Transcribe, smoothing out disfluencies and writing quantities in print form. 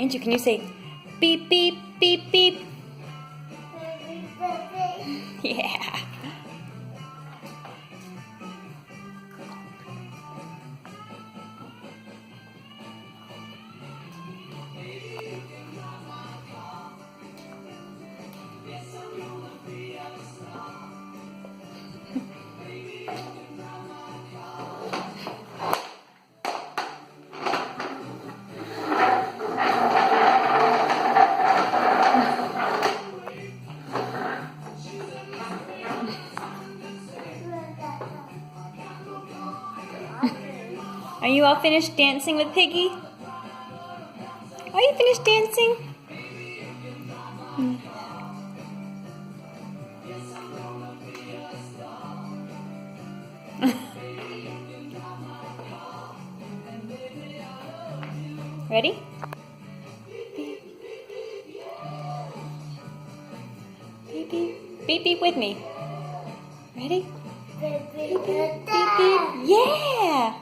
Angel, can you say beep, beep, beep, beep? Yeah. Are you all finished dancing with Piggy? Are you finished dancing? Ready? Beep, beep, beep, beep with me. Ready? Beep, beep, beep, beep. Yeah!